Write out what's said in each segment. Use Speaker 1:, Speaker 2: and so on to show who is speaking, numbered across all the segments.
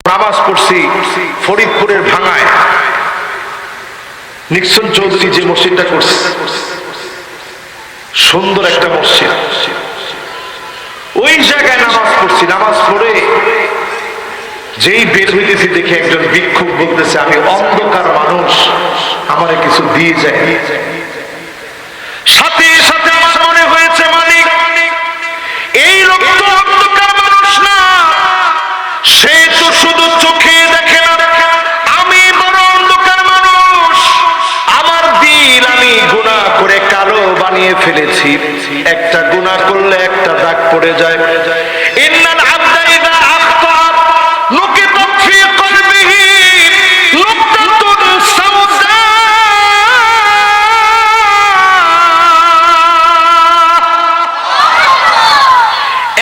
Speaker 1: নামাজ পড়ছি ফরিদপুরের ভাঙায়, নিক্সন চৌধুরী যে মসজিদটা করছে, সুন্দর একটা মসজিদ, ওই জায়গায় নামাজ পড়ছি। নামাজ পড়ে যেই বের হইতেছি দেখে একজন ভিক্ষুক বলতেছে, আমি অন্ধকার মানুষ, আমারে কিছু দিয়ে যায়। সাথে সাথে আমার মনে হয়েছে, মালিক এই লোক তো অন্ধকার মানুষ না, সে তো শুধু চোখে দেখে না, আমি বড় অন্ধকার মানুষ, আমার দিল আমি গুনাহ করে কালো বানিয়ে ফেলেছি। একটা গুনাহ করলে একটা দাগ পড়ে যায়। ইন্নাল আবদা ইযা আখতা নুকিতা ফি কলবিহি নুকতাতুন সাওদা।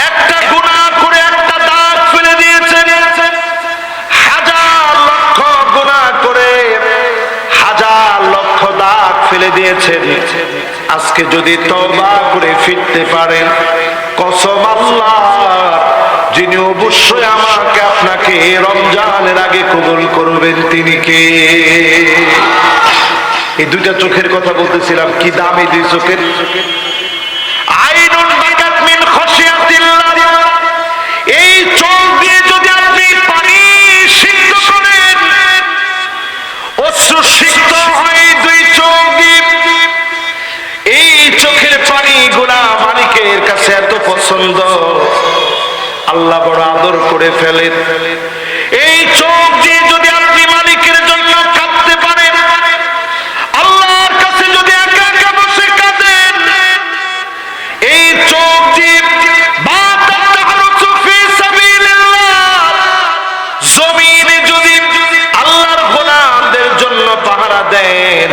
Speaker 1: একটা গুনাহ করে একটা দাগ ফেলে দিয়েছেন, হাজার লক্ষ গুনাহ করে হাজার লক্ষ দাগ ফেলে দিয়েছেন। আজকে যদি তওবা করে ফিরতে পারেন, কসম আল্লাহ, যিনি অবশ্যই আমাকে আপনাকে রমজানের আগে কবুল করবেন, তিনি কে? এই দুইটা চোখের কথা বলতেছিলাম, কি দাম এই দুই চোখের। আইনুন বাকাত মিন খাশিয়াতিল্লাহ, এই চোখ দিয়ে যদি আপনি পানি সিক্ত করেন, অশ্রু সিক্ত হয় দুই চোখ দিয়ে। এই চোখের পানিগুলা মালিকের কাছে এত পছন্দ, আল্লাহ বড় আদর করে ফেলেন। এই চোখ দিয়ে যদি আপনি মালিকের জন্য কাঁদতে পারেন, আল্লাহর কাছে যদি একা একা বসে কাঁদেন, এই চোখ দিয়ে জমিনে যদি আল্লাহর গোলামদের জন্য পাহারা দেন,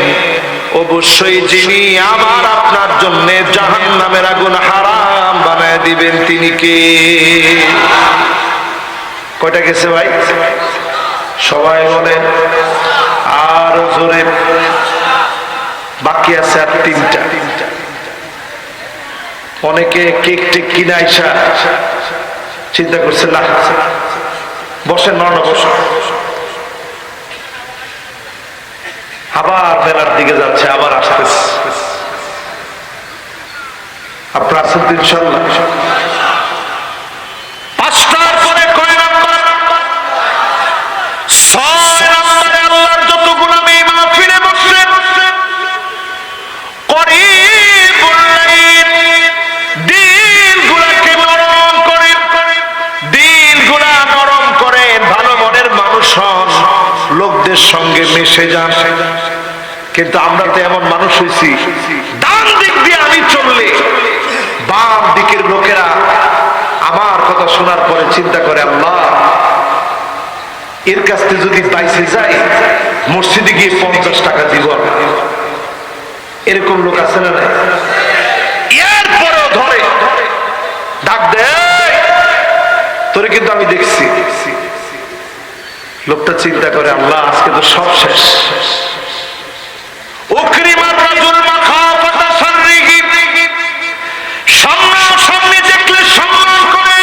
Speaker 1: অবশ্যই যিনি আমার আপনার জন্য জাহান্নামের আগুন হারাম বানায় দিবেন, তিনি কে? কয়টা গেছে ভাই? সবাই বলেন আর জোরে। বাকি আছে আর তিনটা। অনেকে কেক টেক কিনে আইসা চিন্তা করছে, না বসেন, না বসেন, আবার মেলার দিকে যাচ্ছে, আবার আসতেছে। আপনার আসেন তো ইনশাআল্লাহ। পাঁচটার পরে কয় নাম্বার? 6 নম্বরে আল্লাহর যত গোলাম এই মাহফিলে বসলেন, করিবুল লাইল, দিলগুলাকে নরম করেন, দিলগুলা নরম করেন, ভালো মনের মানুষ হন, লোকদের সঙ্গে মিশে যান। কিন্তু আমরা তো এমন মানুষ হয়েছি, ডান দিক দিয়ে আমি চললে বাম দিকের লোকেরা আমার কথা শোনার পরে চিন্তা করে, আল্লাহ এর কাছ থেকে যদি বাইসে যাই, মসজিদে গিয়ে 50 টাকা দিব। এরকম লোক আছে না? এরপরেও ধরে ডাক দেয়, তোরে কিন্তু আমি দেখছি। লোকটা চিন্তা করে, আল্লাহ আজকে তো সব শেষ। সামনাসামনি দেখলে সম্মান করে,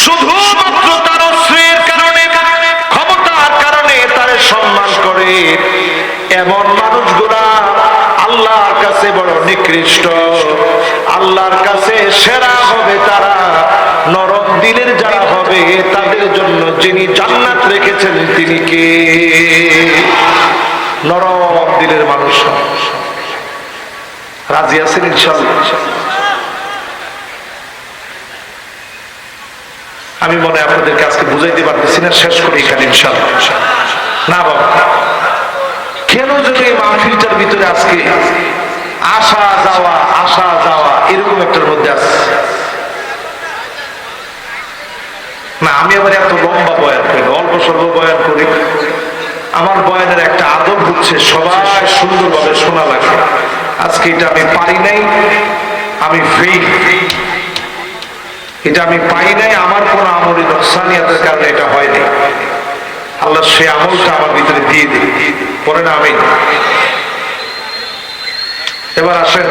Speaker 1: শুধুমাত্র তার অস্ত্রের কারণে, ক্ষমতার কারণে তার সম্মান করে, এমন মানুষগুলা আল্লাহর কাছে বড় নিকৃষ্ট। আল্লাহর কাছে সেরা হবে তারা, নরম দিলের যারা হবে তাদের জন্য যিনি জান্নাত রেখেছেন, তিনি কে? নরম দিলের মানুষ। রাজি আছেন ইনশাআল্লাহ? আমি মনে হয় আপনাদেরকে আজকে বুঝাইতে পারতেছি না, শেষ করি এখানে ইনশাআল্লাহ। না বাবা, কেন যদি এই মাহফিলটার ভিতরে আজকে আসা যাওয়া এরকম একটার মধ্যে আছে না? আমি আবার এত লম্বা বয়ান করি, অল্প স্বল্প বয়ান করি। আমার বয়ানের একটা আদব হচ্ছে সবাই সুন্দরভাবে শোনা লাগে। আজকে এটা আমি পারি নাই, আমি ফেল, এটা আমি পাই নাই, আমার কোন আমলি নকসানিয়াতের কারণে এটা হয়নি। আল্লাহ সে আমলটা আমার ভিতরে দিয়ে দিই, পরে না আমি। এবার আসেন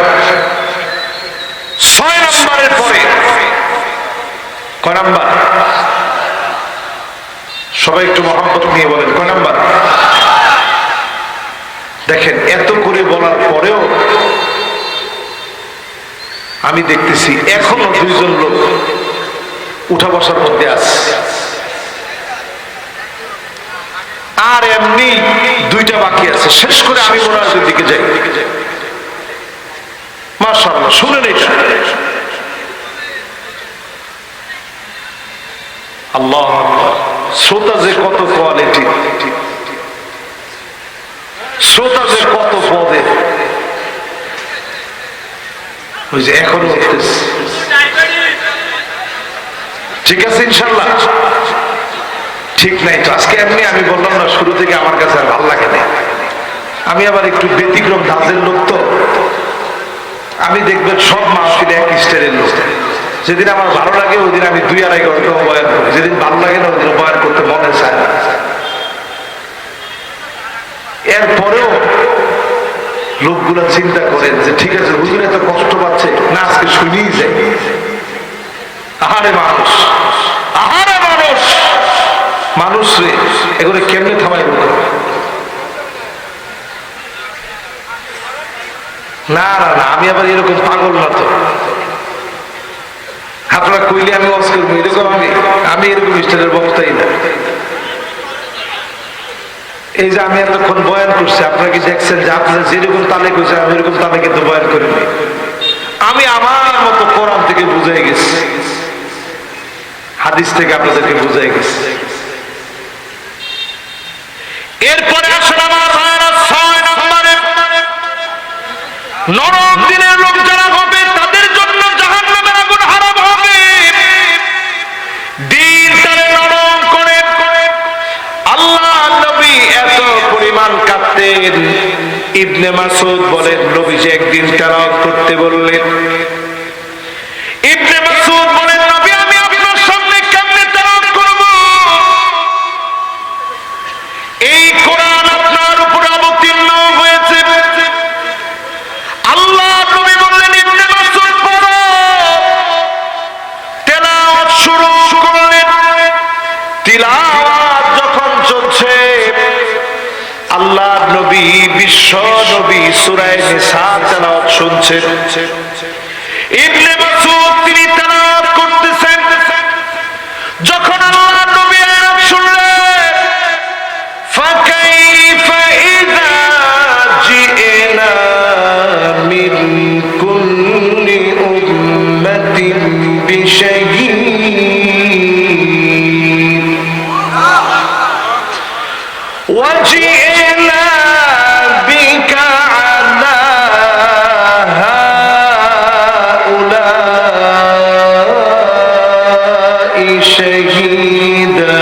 Speaker 1: 6 নম্বরের পরে কয় নাম্বার? সবাই একটু মহব্বত নিয়ে বলেন কয় নাম্বার? দেখেন এত করে বলার পরেও আমি দেখতেছি এখনো দুইজন লোক উঠা বসার মধ্যে আছে, আর এমনি দুইটা বাকি আছে। শেষ করে আমি মোনাজাতের দিকে যাই। মাশাআল্লাহ, শুনেন এটা। আল্লাহ, শ্রোতা যে কত কোয়ালিটি, শ্রোতা যে কত পদে। ওই যে এখনো উঠতেছে, ঠিক আছে ইনশাল্লাহ। ঠিক নাই তো আজকে এমনি আমি বললাম না শুরু থেকে আমার কাছে আর ভালো লাগে না। আমি আবার একটু ব্যতিক্রম ধাঁচের লোক তো। আমি দেখবেন সব মাহফিলে এক স্টাইলের লোক। যেদিন আমার ভালো লাগে ওই দিন আমি 2-2.5 ঘন্টা বয়ান করি, যেদিন ভালো লাগে না ওই দিন বয়ান করতে মনে চায় না। এরপরেও লোকগুলো চিন্তা করেন যে ঠিক আছে হুজুর এত কষ্ট পাচ্ছে না, আজকে শুনেই যায়। আহারে মানুষ, আহারে মানুষ, মানুষ রে এগুলো কেমনে থামাই বলতে? না না না, আমি আবার এরকম পাগল না তো। আপনারা কইলে আমি ওয়াজ করবো এরকম আমি এরকম স্টাইলের বক্তাই না। এই যে আমি এতক্ষণ বয়ান করছি, আপনারা কি দেখছেন যে আপনারা যেরকম তালে কইছেন আমি এরকম তালে কিন্তু বয়ান করিনি। আমি আমার মতো কোরআন থেকে বুঝাই গেছি, হাদিস থেকে আপনাদেরকে বুঝাই গেছি। এরপরে আসলে আমার 6 নম্বরে নরক দিনের লোক যারা হবে তাদের জন্য জাহান্নামের আগুন হারাম হবে। দিন তারে নরম করে আল্লাহ নবী এত পরিমাণ কাঁদতেন। ইবনে মাসউদ বলেন নবীজি একদিন তেলাওয়াত করতে বললেন। ইবনে মাসউদ বলেন নবী আমি আপনার সামনে কেমনে তেলাওয়াত করব? এই কোরআন আপনার উপরে অবতীর্ণ হয়েছে। আল্লাহ নবী বললেন ইবনে মাসউদ পড়ো। তেলাওয়াত শুরু করলেন। তিলাওয়াত যখন চলছে আল্লাহ নবী বিশ্ব নবী সূরা নিসা তেলাওয়াত শুনছেন। ইবনে মাসউদ তিনি তেলাওয়াত করতেছেন। যখন আল্লাহ নবী আয়াত শুনলেন ফাকাইফা ইযা জিনা মিন কুল্লি উম্মাতিন বিশাহীদ ওয়াজিনা বিকা আলা হাউলাই শাহীদা।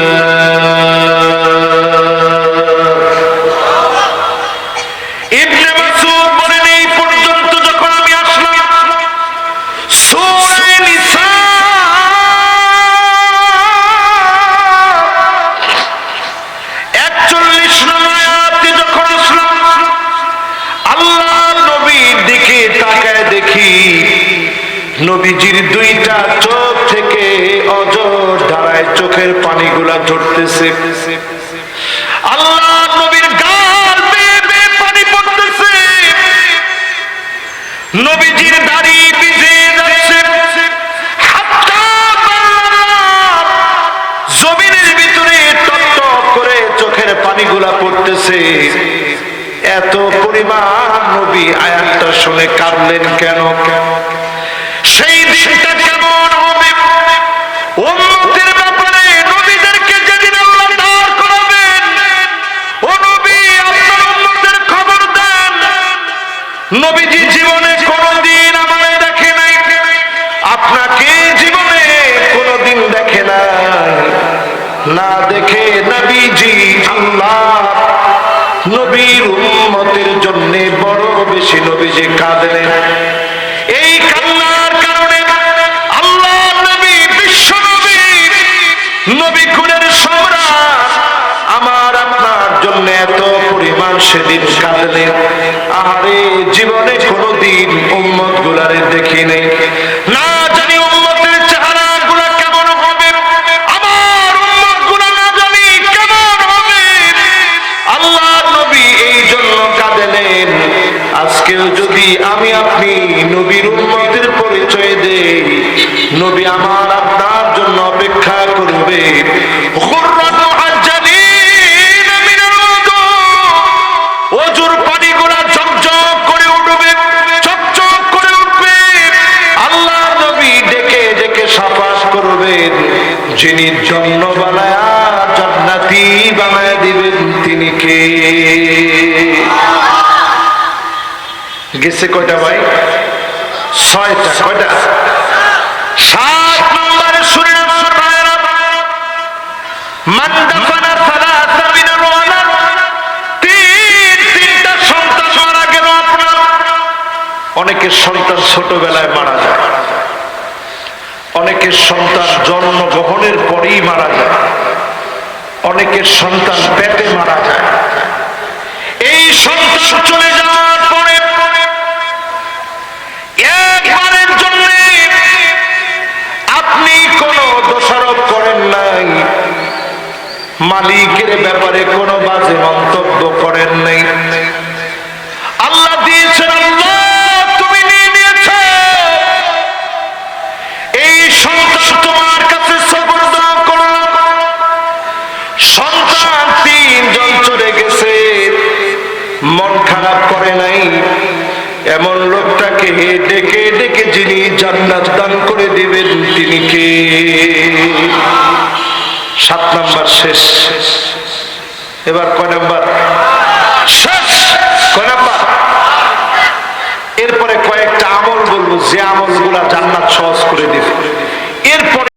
Speaker 1: ইবনে মাসউদ বলেন এই পর্যন্ত যখন আমি আসলাম সূরা নিসা 41 নম্বর আয়াতে যখন আসলাম আল্লাহ নবীর দিকে তাকায় দেখি নবীজির দুইটা চোখ থেকে অঝোর ধারায় চোখের পানিগুলা ঝরতেছে। আল্লাহ নবীর গাল বেয়ে বেয়ে পানি পড়তেছে। নবীজির দাড়ি ভিজে যাচ্ছে। হাত্তা বাল্লার জমিনের ভিতরে টপটপ করে চোখের পানিগুলা পড়তেছে। এত পরিমাণ নবী আয়াতটা শুনে কাঁদলেন কেন? সেই দিনটা কেমন হবে উম্মতের ব্যাপারে নবীদেরকে যেদিন আল্লাহ দাঁড় করাবেন, ও নবী আপনার উম্মতের খবর দেন। নবীজি জীবনে কোনদিন আমারে দেখে নাই, আপনাকে জীবনে কোনদিন দেখে নাই। না দেখে নবীজি আল্লাহ নবীর উম্মতের জন্য বড় বেশি নবীজি কাঁদলেন। এই কান্নার কারণে আল্লাহ নবী বিশ্ব নবী নবী কুলের সম্রাট আমার আপনার জন্য এত পরিমাণ সেদিন কাঁদলেন। আরে জীবনে কোনদিন উম্মত গুলারে দেখি নেই। না জানি উম্মতের চেহারা গুলা কেমন হবে, আমার উম্মত গুলা না জানি গেছে কয়টা ভাই? 6টা। কয়টা? 7 নম্বরে শুনে আমার ভাইরা, মান দাফানা সালাসা মিনাল ওয়ালাদ, তিনটা সন্তান মারা গেল আপনার। অনেকের সন্তান ছোটবেলায় মারা যায়, অনেকের সন্তান জন্মগ্রহণের পরেই মারা যায়, অনেকের সন্তান পেটে মারা যায়। এই সন্তান চলে যাওয়ার পরে একবারের জন্য আপনি কোনো দোষারোপ করেন নাই, মালিকের ব্যাপারে কোনো বাজে মন্তব্য করেন নাই। আল্লাহ দিয়েছেন, আল্লাহ তুমি নিয়ে নিয়েছ, এই সন্তান তোমার কাছে সুপর্দ করলাম। সন্তান 3 জন চলে গেছে, মন খারাপ করে নাই। এমন লোকটাকে ডেকে ডেকে যিনি জান্নাত দান করে দিবেন তিনি কে? 7 নাম্বার শেষ। এবার কয় নাম্বার? শেষ। কয় নাম্বার? এরপরে কয়েকটা আমল বলবো, যে আমলগুলা জান্নাত সহজ করে দিবে। এরপরে